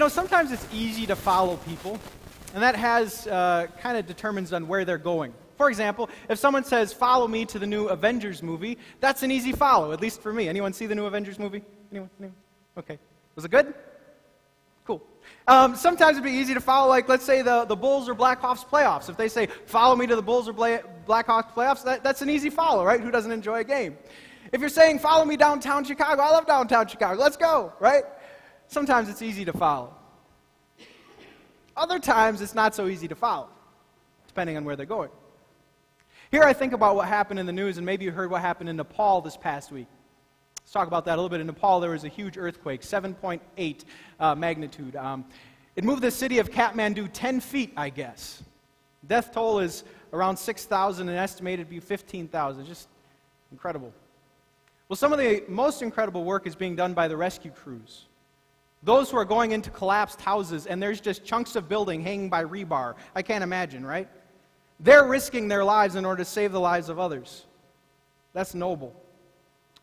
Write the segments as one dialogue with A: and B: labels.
A: Sometimes it's easy to follow people, and that kind of determines on where they're going. For example, if someone says, follow me to the new Avengers movie, that's an easy follow, at least for me. Anyone see the new Avengers movie? Anyone? Okay. Was it good? Cool. Sometimes it'd be easy to follow, like, let's say the Bulls or Blackhawks playoffs. If they say, follow me to the Bulls or Blackhawks playoffs, that's an easy follow, right? Who doesn't enjoy a game? If you're saying, follow me downtown Chicago, I love downtown Chicago, let's go, right? Sometimes it's easy to follow. Other times it's not so easy to follow, depending on where they're going. Here I think about what happened in the news, and maybe you heard what happened in Nepal this past week. Let's talk about that a little bit. In Nepal, there was a huge earthquake, 7.8 magnitude. It moved the city of Kathmandu 10 feet, I guess. Death toll is around 6,000 and estimated to be 15,000. Just incredible. Well, some of the most incredible work is being done by the rescue crews. Those who are going into collapsed houses, and there's just chunks of building hanging by rebar. I can't imagine, right? They're risking their lives in order to save the lives of others. That's noble.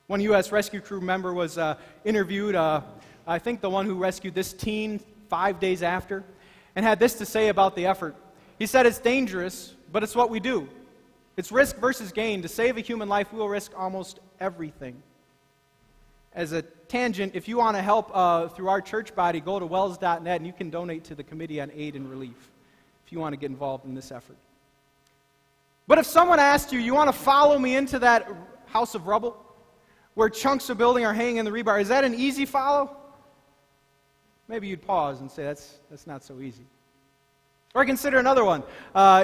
A: One U.S. rescue crew member was interviewed, I think the one who rescued this teen 5 days after, and had this to say about the effort. He said, it's dangerous, but it's what we do. It's risk versus gain. To save a human life, we will risk almost everything. As a tangent, if you want to help through our church body, go to wells.net and you can donate to the Committee on Aid and Relief if you want to get involved in this effort. But if someone asked you, you want to follow me into that house of rubble where chunks of building are hanging in the rebar, is that an easy follow? Maybe you'd pause and say, that's not so easy. Or consider another one.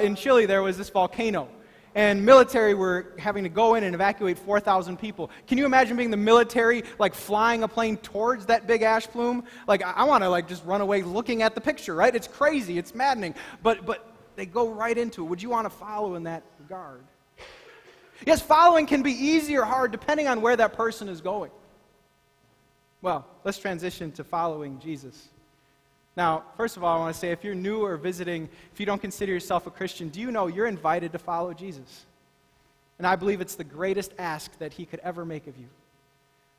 A: In Chile, there was this volcano, and military were having to go in and evacuate 4,000 people. Can you imagine being the military, like flying a plane towards that big ash plume? Like, I want to just run away looking at the picture, right? It's crazy, it's maddening, but they go right into it. Would you want to follow in that regard? Yes, following can be easy or hard depending on where that person is going. Well, let's transition to following Jesus. Now, first of all, I want to say, if you're new or visiting, if you don't consider yourself a Christian, do you know you're invited to follow Jesus? And I believe it's the greatest ask that he could ever make of you.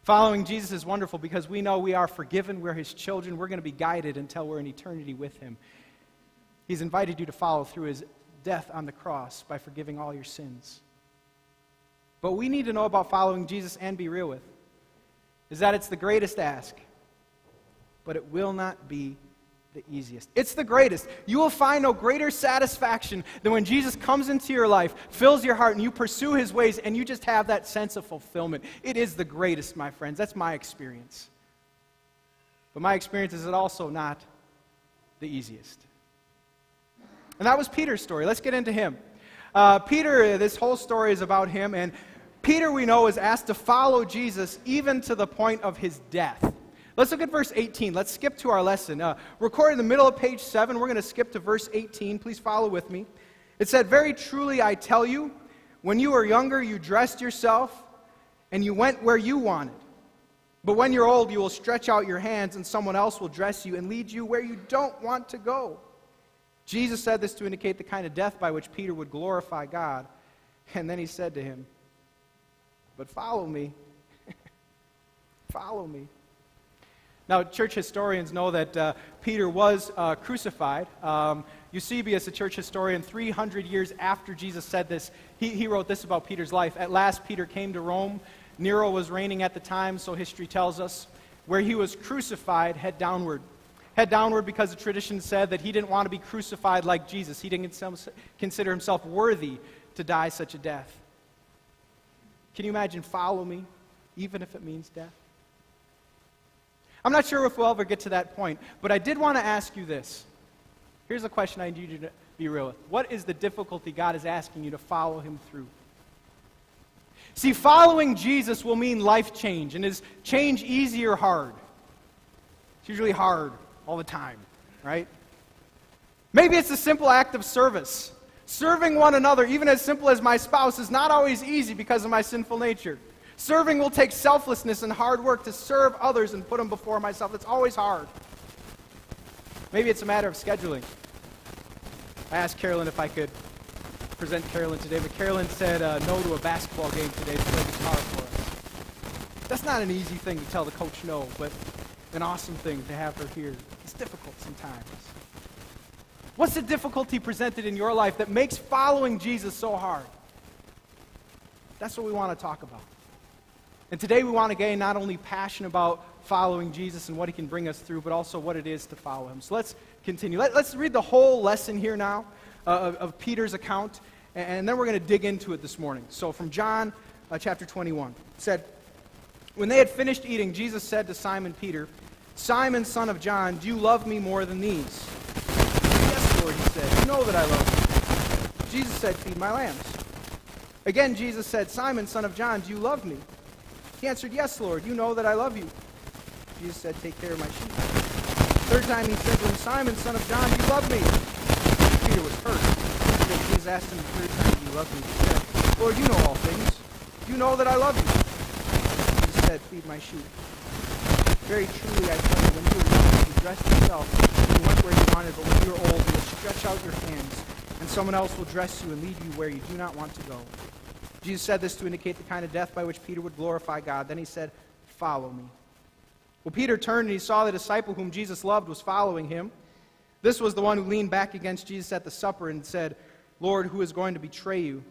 A: Following Jesus is wonderful because we know we are forgiven, we're his children, we're going to be guided until we're in eternity with him. He's invited you to follow through his death on the cross by forgiving all your sins. But we need to know about following Jesus and be real with is that it's the greatest ask, but it will not be the easiest. It's the greatest. You will find no greater satisfaction than when Jesus comes into your life, fills your heart, and you pursue his ways, and you just have that sense of fulfillment. It is the greatest, my friends. That's my experience. But my experience is also not the easiest. And that was Peter's story. Let's get into him. Peter, this whole story is about him, and Peter, we know, is asked to follow Jesus even to the point of his death. Let's look at verse 18. Let's skip to our lesson. Recorded in the middle of page 7, we're going to skip to verse 18. Please follow with me. It said, very truly I tell you, when you were younger, you dressed yourself, and you went where you wanted. But when you're old, you will stretch out your hands, and someone else will dress you and lead you where you don't want to go. Jesus said this to indicate the kind of death by which Peter would glorify God. And then he said to him, but follow me. Follow me. Now, church historians know that Peter was crucified. Eusebius, a church historian, 300 years after Jesus said this, he wrote this about Peter's life. At last, Peter came to Rome. Nero was reigning at the time, so history tells us, where he was crucified head downward. Head downward because the tradition said that he didn't want to be crucified like Jesus. He didn't consider himself worthy to die such a death. Can you imagine, follow me, even if it means death? I'm not sure if we'll ever get to that point, but I did want to ask you this. Here's a question I need you to be real with. What is the difficulty God is asking you to follow him through? See, following Jesus will mean life change. And is change easy or hard? It's usually hard all the time, right? Maybe it's a simple act of service. Serving one another, even as simple as my spouse, is not always easy because of my sinful nature. Serving will take selflessness and hard work to serve others and put them before myself. It's always hard. Maybe it's a matter of scheduling. I asked Carolyn if I could present Carolyn today, but Carolyn said no to a basketball game today to play guitar for us. That's not an easy thing to tell the coach no, but an awesome thing to have her here. It's difficult sometimes? What's the difficulty presented in your life that makes following Jesus so hard? That's what we want to talk about. And today we want to gain not only passion about following Jesus and what he can bring us through, but also what it is to follow him. So let's continue. Let's read the whole lesson here now of Peter's account, and then we're going to dig into it this morning. So from John chapter 21, it said, "When they had finished eating, Jesus said to Simon Peter, 'Simon, son of John, do you love me more than these?' 'Yes, Lord,' he said, 'you know that I love you.' Jesus said, 'Feed my lambs.' Again, Jesus said, 'Simon, son of John, do you love me?' He answered, 'Yes, Lord, you know that I love you.' Jesus said, 'Take care of my sheep.' Third time he said to him, 'Simon, son of John, do you love me?' Peter was hurt. Then Jesus asked him the third time, 'Do you love me?' He said, 'Lord, you know all things. You know that I love you.' Jesus said, 'Feed my sheep. Very truly I tell you, when you were young, you dressed yourself, and you went where you wanted, but when you are old, you will stretch out your hands, and someone else will dress you and lead you where you do not want to go.' Jesus said this to indicate the kind of death by which Peter would glorify God. Then he said, 'Follow me.' Well, Peter turned and he saw the disciple whom Jesus loved was following him. This was the one who leaned back against Jesus at the supper and said, 'Lord, who is going to betray you?'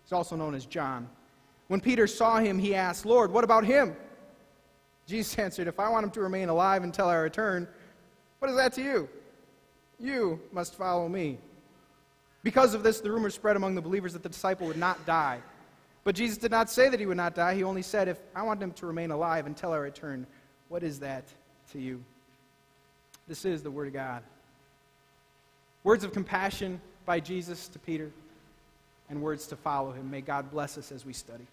A: He's also known as John. When Peter saw him, he asked, 'Lord, what about him?' Jesus answered, 'If I want him to remain alive until I return, what is that to you? You must follow me.' Because of this, the rumor spread among the believers that the disciple would not die. But Jesus did not say that he would not die. He only said, 'If I want him to remain alive until I return, what is that to you?'" This is the Word of God. Words of compassion by Jesus to Peter, and words to follow him. May God bless us as we study.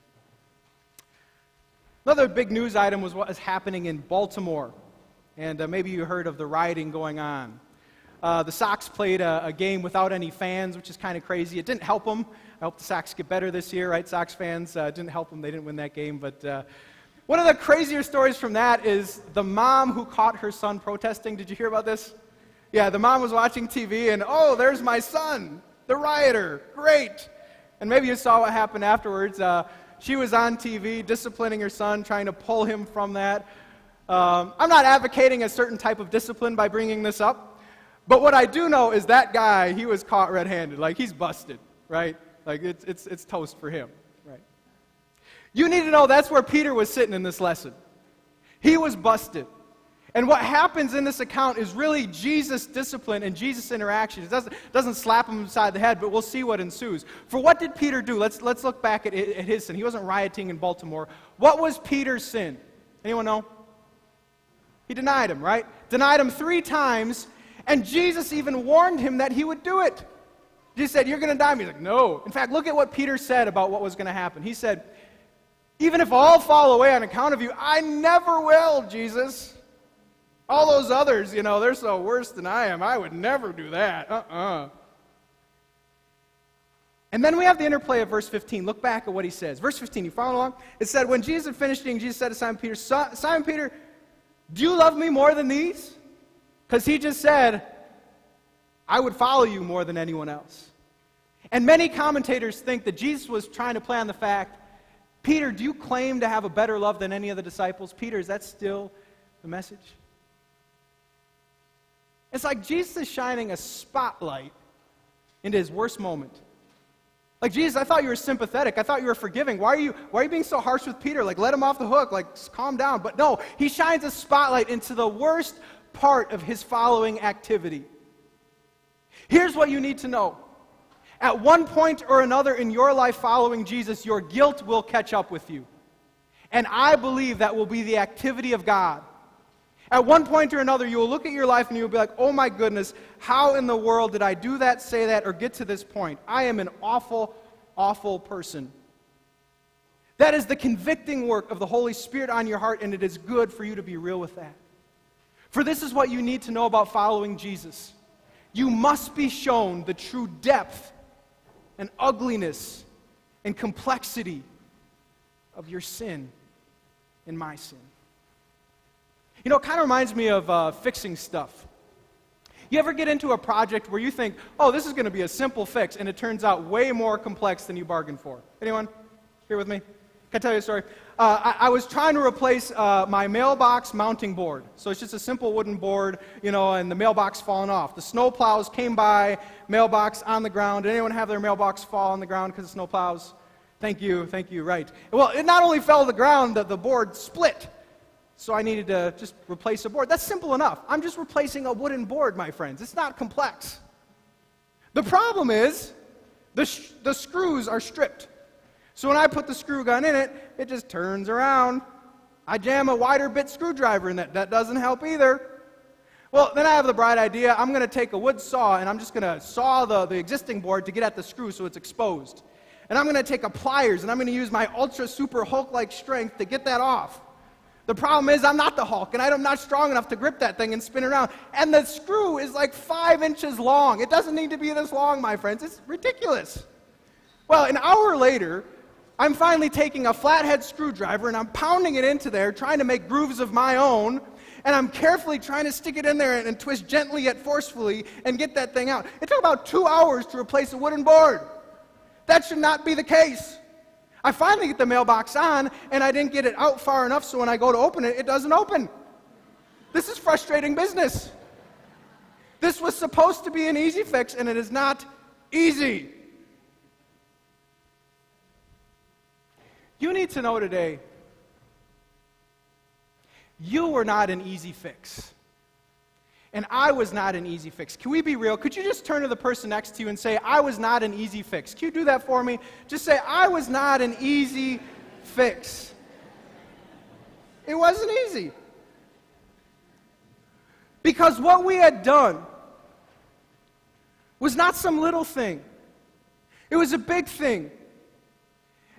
A: Another big news item was what is happening in Baltimore. And maybe you heard of the rioting going on. The Sox played a game without any fans, which is kind of crazy. It didn't help them. I hope the Sox get better this year, right, Sox fans? It didn't help them. They didn't win that game. But one of the crazier stories from that is the mom who caught her son protesting. Did you hear about this? Yeah, the mom was watching TV and, "Oh, there's my son, the rioter. Great." And maybe you saw what happened afterwards. She was on TV disciplining her son, trying to pull him from that. I'm not advocating a certain type of discipline by bringing this up, but what I do know is that guy, he was caught red-handed. Like, he's busted, right? Like, it's toast for him, right? You need to know that's where Peter was sitting in this lesson. He was busted. And what happens in this account is really Jesus' discipline and Jesus' interaction. It doesn't slap him inside the head, but we'll see what ensues. For what did Peter do? Let's look back at his sin. He wasn't rioting in Baltimore. What was Peter's sin? Anyone know? He denied him, right? Denied him 3 times, and Jesus even warned him that he would do it. Jesus said, "You're going to die." He's like, "No." In fact, look at what Peter said about what was going to happen. He said, "Even if all fall away on account of you, I never will, Jesus. All those others, they're so worse than I am. I would never do that. And then we have the interplay of verse 15. Look back at what he says. Verse 15, you follow along? It said, "When Jesus had finished eating, Jesus said to Simon Peter, 'Simon Peter, do you love me more than these?'" Because he just said, "I would follow you more than anyone else." And many commentators think that Jesus was trying to play on the fact, "Peter, do you claim to have a better love than any of the disciples? Peter, is that still the message?" It's like Jesus is shining a spotlight into his worst moment. Like, "Jesus, I thought you were sympathetic. I thought you were forgiving. Why are you being so harsh with Peter? Like, let him off the hook. Like, calm down." But no, he shines a spotlight into the worst part of his following activity. Here's what you need to know. At one point or another in your life following Jesus, your guilt will catch up with you. And I believe that will be the activity of God. At one point or another, you will look at your life and you will be like, "Oh my goodness, how in the world did I do that, say that, or get to this point? I am an awful, awful person." That is the convicting work of the Holy Spirit on your heart, and it is good for you to be real with that. For this is what you need to know about following Jesus. You must be shown the true depth and ugliness and complexity of your sin and my sin. It kind of reminds me of fixing stuff. You ever get into a project where you think, "Oh, this is going to be a simple fix," and it turns out way more complex than you bargained for? Anyone here with me? Can I tell you a story? I was trying to replace my mailbox mounting board. So it's just a simple wooden board, and the mailbox falling off. The snow plows came by, mailbox on the ground. Did anyone have their mailbox fall on the ground because of snow plows? Thank you, right. Well, it not only fell to the ground, the board split. So I needed to just replace the board. That's simple enough. I'm just replacing a wooden board, my friends. It's not complex. The problem is the screws are stripped. So when I put the screw gun in it, it just turns around. I jam a wider bit screwdriver in that. That doesn't help either. Well, then I have the bright idea. I'm going to take a wood saw, and I'm just going to saw the existing board to get at the screw so it's exposed. And I'm going to take a pliers, and I'm going to use my ultra super Hulk-like strength to get that off. The problem is I'm not the Hulk, and I'm not strong enough to grip that thing and spin around. And the screw is like 5 inches long. It doesn't need to be this long, my friends. It's ridiculous. Well, an hour later, I'm finally taking a flathead screwdriver and I'm pounding it into there, trying to make grooves of my own, and I'm carefully trying to stick it in there and twist gently yet forcefully and get that thing out. It took about 2 hours to replace a wooden board. That should not be the case. I finally get the mailbox on, and I didn't get it out far enough so when I go to open it, it doesn't open. This is frustrating business. This was supposed to be an easy fix, and it is not easy. You need to know today, you were not an easy fix. And I was not an easy fix. Can we be real? Could you just turn to the person next to you and say, I was not an easy fix? Can you do that for me? Just say, I was not an easy fix. It wasn't easy. Because what we had done was not some little thing. It was a big thing.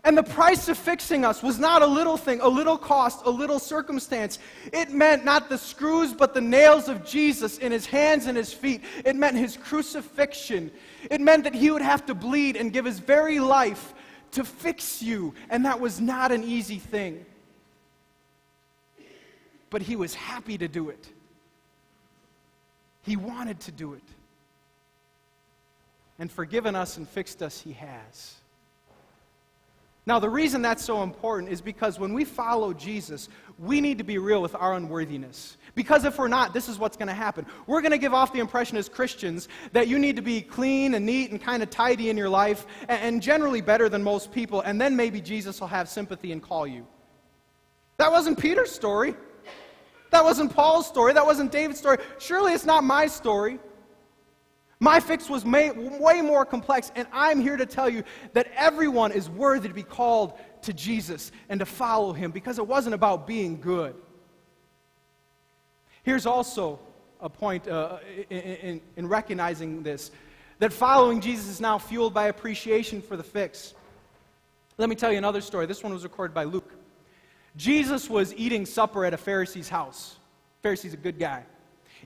A: And the price of fixing us was not a little thing, a little cost, a little circumstance. It meant not the screws, but the nails of Jesus in his hands and his feet. It meant his crucifixion. It meant that he would have to bleed and give his very life to fix you. And that was not an easy thing. But he was happy to do it. He wanted to do it. And forgiven us and fixed us, he has. Now, the reason that's so important is because when we follow Jesus, we need to be real with our unworthiness. Because if we're not, this is what's going to happen. We're going to give off the impression as Christians that you need to be clean and neat and kind of tidy in your life and generally better than most people, and then maybe Jesus will have sympathy and call you. That wasn't Peter's story. That wasn't Paul's story. That wasn't David's story. Surely it's not my story. My fix was way more complex, and I'm here to tell you that everyone is worthy to be called to Jesus and to follow him because it wasn't about being good. Here's also a point in recognizing this, that following Jesus is now fueled by appreciation for the fix. Let me tell you another story. This one was recorded by Luke. Jesus was eating supper at a Pharisee's house. Pharisee's a good guy.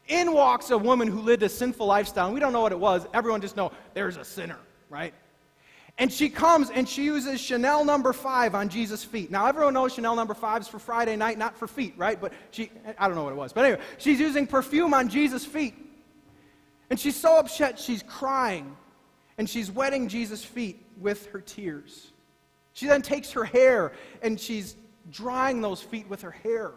A: In walks a woman who lived a sinful lifestyle, and we don't know what it was. Everyone just knows there's a sinner, right? And she comes and she uses Chanel No. 5 on Jesus' feet. Now, everyone knows Chanel No. 5 is for Friday night, not for feet, right? But I don't know what it was. But anyway, she's using perfume on Jesus' feet. And she's so upset, she's crying. And she's wetting Jesus' feet with her tears. She then takes her hair and she's drying those feet with her hair.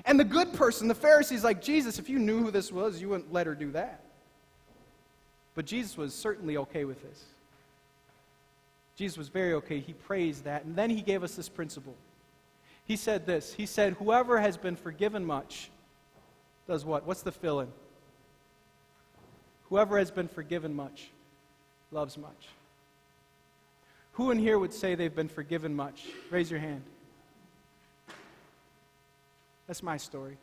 A: And the good person, the Pharisee's like, Jesus, if you knew who this was, you wouldn't let her do that. But Jesus was certainly okay with this. Jesus was very okay. He praised that. And then he gave us this principle. He said this. He said, whoever has been forgiven much does what? What's the fill-in? Whoever has been forgiven much loves much. Who in here would say they've been forgiven much? Raise your hand. That's my story.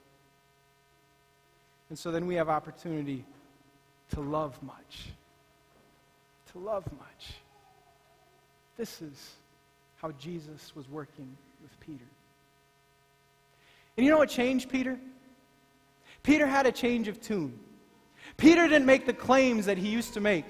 A: And so then we have opportunity to love much. To love much. This is how Jesus was working with Peter. And you know what changed Peter? Peter had a change of tune. Peter didn't make the claims that he used to make.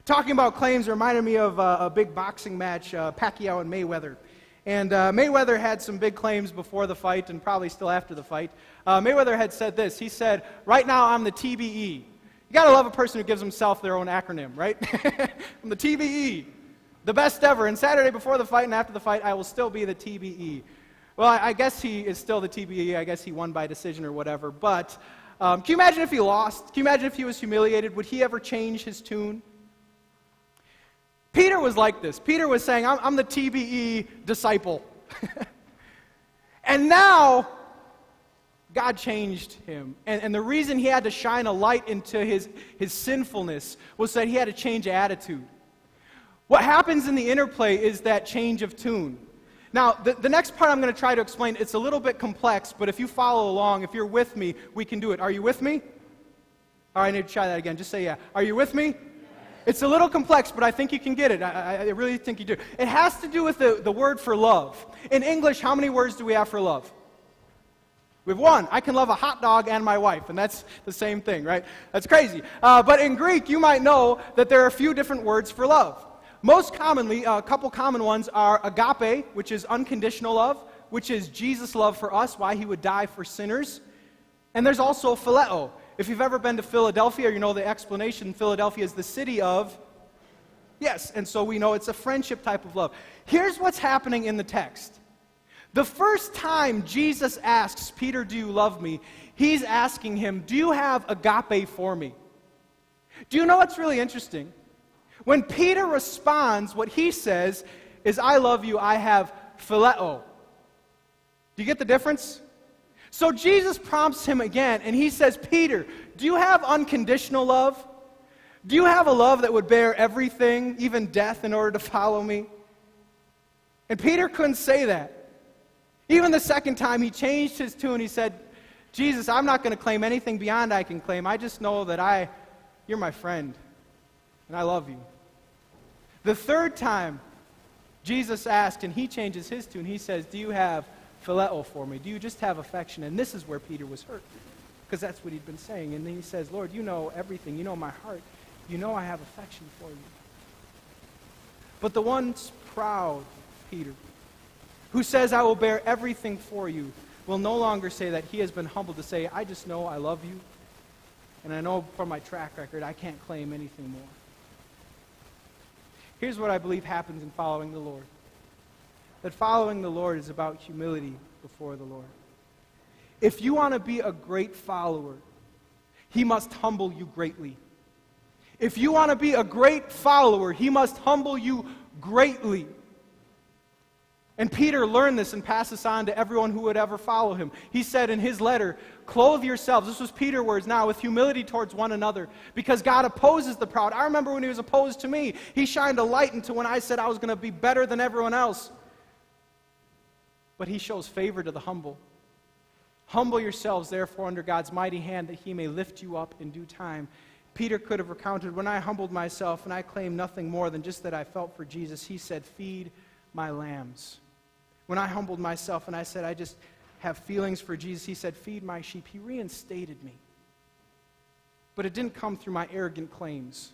A: Talking about claims reminded me of a big boxing match, Pacquiao and Mayweather. And Mayweather had some big claims before the fight and probably still after the fight. Mayweather had said this. He said, right now I'm the TBE. You got to love a person who gives himself their own acronym, right? I'm the TBE. The best ever. And Saturday before the fight and after the fight, I will still be the TBE. Well, I guess he is still the TBE. I guess he won by decision or whatever. But can you imagine if he lost? Can you imagine if he was humiliated? Would he ever change his tune? Peter was like this. Peter was saying, I'm the TBE disciple. And now, God changed him. And the reason he had to shine a light into his sinfulness was that he had to change attitude. What happens in the interplay is that change of tune. Now, the next part I'm going to try to explain, it's a little bit complex, but if you follow along, if you're with me, we can do it. Are you with me? All right, I need to try that again. Just say yeah. Are you with me? It's a little complex, but I think you can get it. I really think you do. It has to do with the word for love. In English, how many words do we have for love? We have one. I can love a hot dog and my wife, and that's the same thing, right? That's crazy. But in Greek, you might know that there are a few different words for love. Most commonly, a couple common ones are agape, which is unconditional love, which is Jesus' love for us, why he would die for sinners. And there's also phileo. If you've ever been to Philadelphia, you know the explanation. Philadelphia is the city of, yes, and so we know it's a friendship type of love. Here's what's happening in the text. The first time Jesus asks Peter, do you love me? He's asking him, do you have agape for me? Do you know what's really interesting? When Peter responds, what he says is, I love you, I have phileo. Do you get the difference? So Jesus prompts him again, and he says, Peter, do you have unconditional love? Do you have a love that would bear everything, even death, in order to follow me? And Peter couldn't say that. Even the second time, he changed his tune. He said, Jesus, I'm not going to claim anything beyond I can claim. I just know that you're my friend, and I love you. The third time, Jesus asked, and he changes his tune. He says, do you have phileo for me? Do you just have affection? And this is where Peter was hurt, because that's what he'd been saying. And then he says, Lord, you know everything. You know my heart. You know I have affection for you. But the once proud Peter, who says, I will bear everything for you, will no longer say that. He has been humbled to say, I just know I love you, and I know from my track record I can't claim anything more. Here's what I believe happens in following the Lord. That following the Lord is about humility before the Lord. If you want to be a great follower, he must humble you greatly. If you want to be a great follower, he must humble you greatly. And Peter learned this and passed this on to everyone who would ever follow him. He said in his letter, clothe yourselves, this was Peter's words now, with humility towards one another, because God opposes the proud. I remember when he was opposed to me, he shined a light into when I said I was going to be better than everyone else. But he shows favor to the humble. Humble yourselves, therefore, under God's mighty hand, that he may lift you up in due time. Peter could have recounted, when I humbled myself and I claimed nothing more than just that I felt for Jesus, he said, feed my lambs. When I humbled myself and I said, I just have feelings for Jesus, he said, feed my sheep. He reinstated me. But it didn't come through my arrogant claims.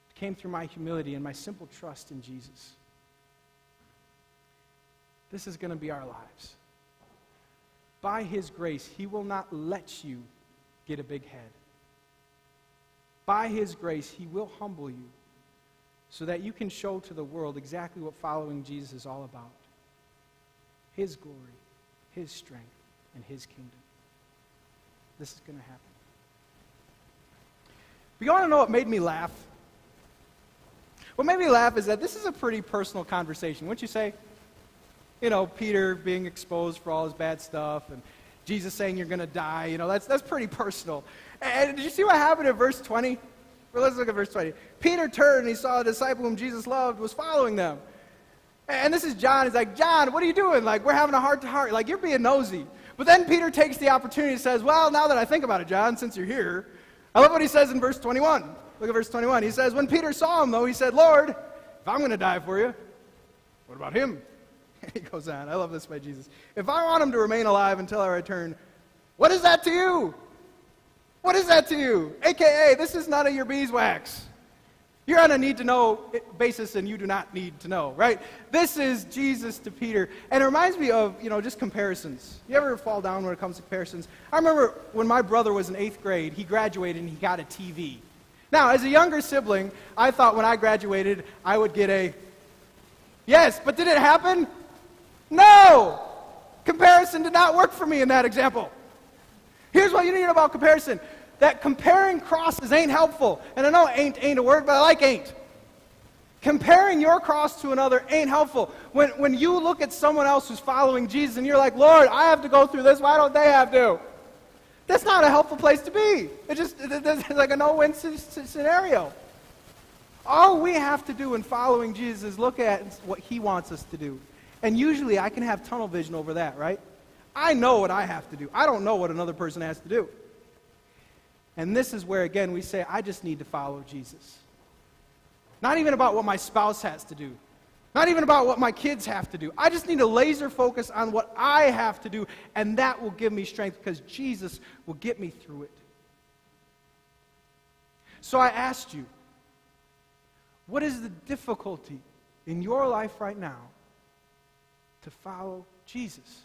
A: It came through my humility and my simple trust in Jesus. This is going to be our lives. By his grace, he will not let you get a big head. By his grace, he will humble you, so that you can show to the world exactly what following Jesus is all about. His glory, his strength, and his kingdom. This is going to happen. But you want to know what made me laugh? What made me laugh is that this is a pretty personal conversation, wouldn't you say? You know, Peter being exposed for all his bad stuff, and Jesus saying you're going to die. You know, that's pretty personal. And did you see what happened in verse 20? Well, let's look at verse 20. Peter turned and he saw a disciple whom Jesus loved was following them. And this is John. He's like, John, what are you doing? Like, we're having a heart-to-heart. Like, you're being nosy. But then Peter takes the opportunity and says, well, now that I think about it, John, since you're here, I love what he says in verse 21. Look at verse 21. He says, when Peter saw him, though, he said, Lord, if I'm going to die for you, what about him? He goes on. I love this by Jesus. If I want him to remain alive until I return, what is that to you? What is that to you? AKA, this is none of your beeswax. You're on a need-to-know basis, and you do not need to know, right? This is Jesus to Peter. And it reminds me of, just comparisons. You ever fall down when it comes to comparisons? I remember when my brother was in 8th grade, he graduated and he got a TV. Now, as a younger sibling, I thought when I graduated, I would get a yes, but did it happen? No! Comparison did not work for me in that example. Here's what you need about comparison. That comparing crosses ain't helpful. And I know ain't a word, but I like ain't. Comparing your cross to another ain't helpful. When you look at someone else who's following Jesus and you're like, Lord, I have to go through this, why don't they have to? That's not a helpful place to be. It's like a no-win scenario. All we have to do in following Jesus is look at what he wants us to do. And usually I can have tunnel vision over that, right? I know what I have to do. I don't know what another person has to do. And this is where, again, we say, I just need to follow Jesus. Not even about what my spouse has to do. Not even about what my kids have to do. I just need to laser focus on what I have to do, and that will give me strength because Jesus will get me through it. So I asked you, what is the difficulty in your life right now to follow Jesus?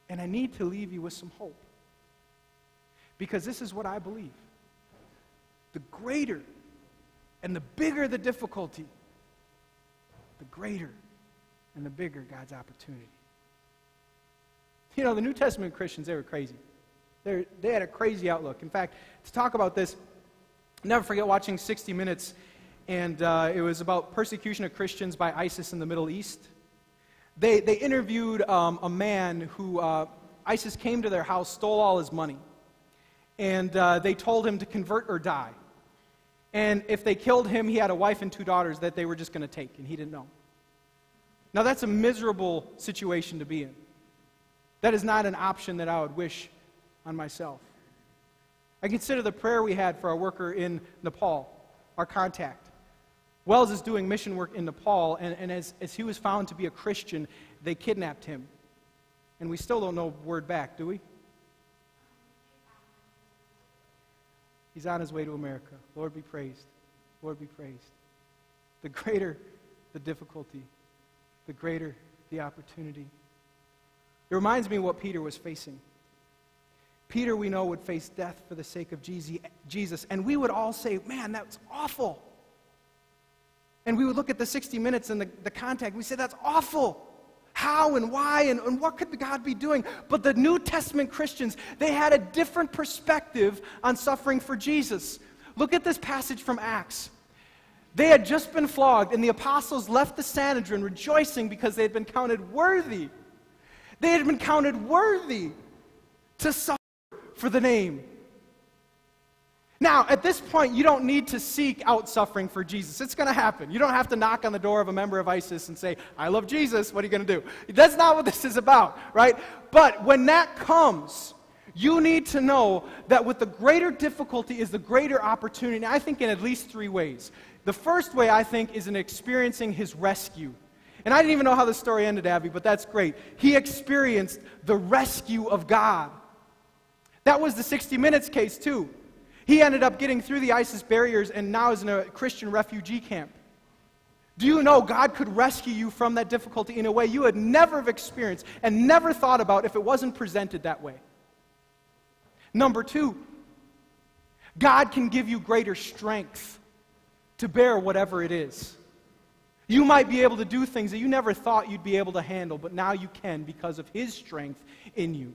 A: And I need to leave you with some hope. Because this is what I believe. The greater and the bigger the difficulty, the greater and the bigger God's opportunity. You know, the New Testament Christians, they were crazy. They had a crazy outlook. In fact, to talk about this, I'll never forget watching 60 Minutes, and it was about persecution of Christians by ISIS in the Middle East. They interviewed a man who, ISIS came to their house, stole all his money, and they told him to convert or die. And if they killed him, he had a wife and 2 daughters that they were just going to take, and he didn't know. Now, that's a miserable situation to be in. That is not an option that I would wish on myself. I consider the prayer we had for our worker in Nepal, our contact. Wells is doing mission work in Nepal, and as he was found to be a Christian, they kidnapped him. And we still don't know word back, do we? He's on his way to America. Lord be praised. Lord be praised. The greater the difficulty, the greater the opportunity. It reminds me of what Peter was facing. Peter, we know, would face death for the sake of Jesus, and we would all say, man, that's awful. And we would look at the 60 Minutes and the contact, and we say, that's awful. How and why and what could God be doing? But the New Testament Christians, they had a different perspective on suffering for Jesus. Look at this passage from Acts. They had just been flogged, and the apostles left the Sanhedrin rejoicing because they had been counted worthy. They had been counted worthy to suffer for the name. Now, at this point, you don't need to seek out suffering for Jesus. It's going to happen. You don't have to knock on the door of a member of ISIS and say, I love Jesus, what are you going to do? That's not what this is about, right? But when that comes, you need to know that with the greater difficulty is the greater opportunity. And I think in at least 3 ways. The first way, I think, is in experiencing his rescue. And I didn't even know how the story ended, Abby, but that's great. He experienced the rescue of God. That was the 60 Minutes case, too. He ended up getting through the ISIS barriers and now is in a Christian refugee camp. Do you know God could rescue you from that difficulty in a way you would never have experienced and never thought about if it wasn't presented that way? Number 2, God can give you greater strength to bear whatever it is. You might be able to do things that you never thought you'd be able to handle, but now you can because of his strength in you.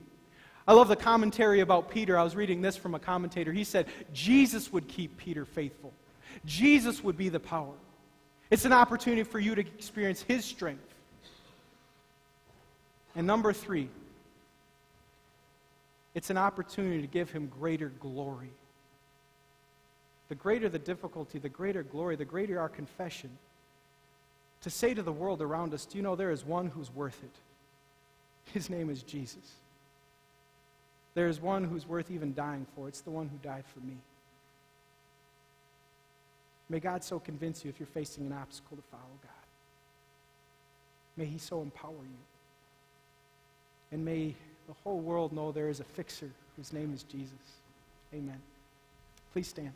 A: I love the commentary about Peter. I was reading this from a commentator. He said, Jesus would keep Peter faithful. Jesus would be the power. It's an opportunity for you to experience his strength. And number 3, it's an opportunity to give him greater glory. The greater the difficulty, the greater glory, the greater our confession. To say to the world around us, do you know there is one who's worth it? His name is Jesus. There is one who's worth even dying for. It's the one who died for me. May God so convince you if you're facing an obstacle to follow God. May he so empower you. And may the whole world know there is a fixer whose name is Jesus. Amen. Please stand.